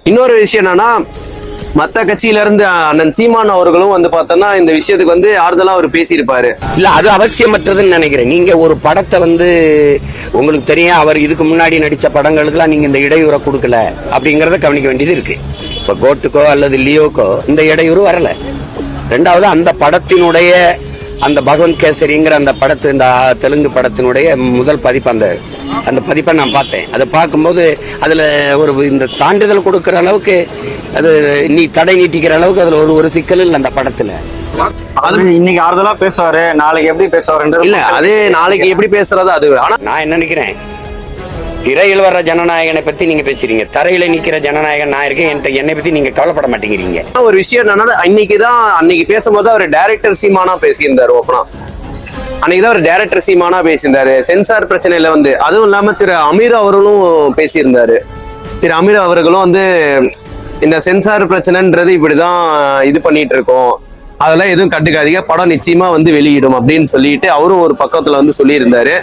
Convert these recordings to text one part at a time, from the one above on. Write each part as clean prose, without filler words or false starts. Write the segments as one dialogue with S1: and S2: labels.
S1: இன்னொரு விஷயம் என்னன்னா, மத்த கட்சியில இருந்து அண்ணன் சீமான் அவர்களும் வந்து பார்த்தோம்னா இந்த விஷயத்துக்கு வந்து ஆறுதலா அவர் பேசியிருப்பாரு.
S2: இல்ல அது அவசியமற்றதுன்னு நினைக்கிறேன். நீங்க ஒரு படத்தை வந்து உங்களுக்கு தெரியும், அவர் இதுக்கு முன்னாடி நடிச்ச படங்களுக்குலாம் நீங்க இந்த இடையூறை கொடுக்கல அப்படிங்கறத கவனிக்க வேண்டியது இருக்கு. இப்ப கோட்டுக்கோ அல்லது லியோக்கோ இந்த இடையூறு வரல. ரெண்டாவது, அந்த படத்தினுடைய அந்த பகவந்த் கேசரிங்கிற அந்த படத்து, இந்த தெலுங்கு படத்தினுடைய முதல் பதிப்பு, அந்த பதிப்பை நான் பார்த்தேன். அதை பார்க்கும்போது அதுல ஒரு இந்த சான்றிதழ் கொடுக்கிற அளவுக்கு, அது தடை நீட்டிக்கிற அளவுக்கு அதுல ஒரு சிக்கல் இல்லை அந்த படத்துல.
S3: இன்னைக்கு ஆறுதலா பேசுவாரு, நாளைக்கு எப்படி பேசுவாருன்றது
S1: இல்ல, அதே நாளைக்கு எப்படி பேசுறது அது. ஆனா
S2: நான் என்ன நினைக்கிறேன், திரையில் வர்ற ஜனநாயகனை பத்தி நீங்க பேசுறீங்க, தரையில நிக்கிற ஜனநாயகன் நான் இருக்கேன், என்னை பத்தி நீங்க கவலைப்பட மாட்டேங்கிறீங்க.
S1: ஒரு விஷயம் என்னன்னா, அன்னைக்கு பேசும்போது அவர் டைரக்டர் சீமானா பேசியிருந்தாரு. ஓப்பனா அன்னைக்குதான் ஒரு டைரக்டர் சீமானா பேசியிருந்தாரு. சென்சார் பிரச்சனையில வந்து, அதுவும் இல்லாம திரு அமீர் அவர்களும் பேசியிருந்தாரு. திரு அமீர் அவர்களும் வந்து இந்த சென்சார் பிரச்சனைன்றது இப்படிதான் இது பண்ணிட்டு இருக்கோம், அதெல்லாம் எதுவும் கண்டுக்காதீங்க, படம் நிச்சயமா வந்து வெளியிடும் அப்படின்னு சொல்லிட்டு அவரும் ஒரு பக்கத்துல வந்து சொல்லியிருந்தாரு.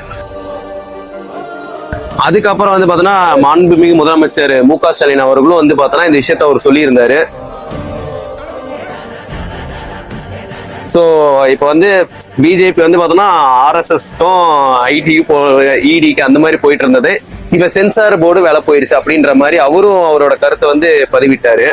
S1: அதுக்கப்புறம் வந்து பாத்தோன்னா மாண்புமிகு முதலமைச்சர் மு.க. ஸ்டாலின் அவர்களும் வந்து பார்த்தோன்னா இந்த விஷயத்த அவர் சொல்லியிருந்தாரு. ஸோ இப்போ வந்து பிஜேபி வந்து பார்த்தோன்னா ஆர்எஸ்எஸ்க்கும் இடிக்கு அந்த மாதிரி போயிட்டு இருந்தது. இப்போ சென்சார் போர்டு வேலை போயிருச்சு அப்படின்ற மாதிரி அவரும் அவரோட கருத்தை வந்து பதிவிட்டாரு.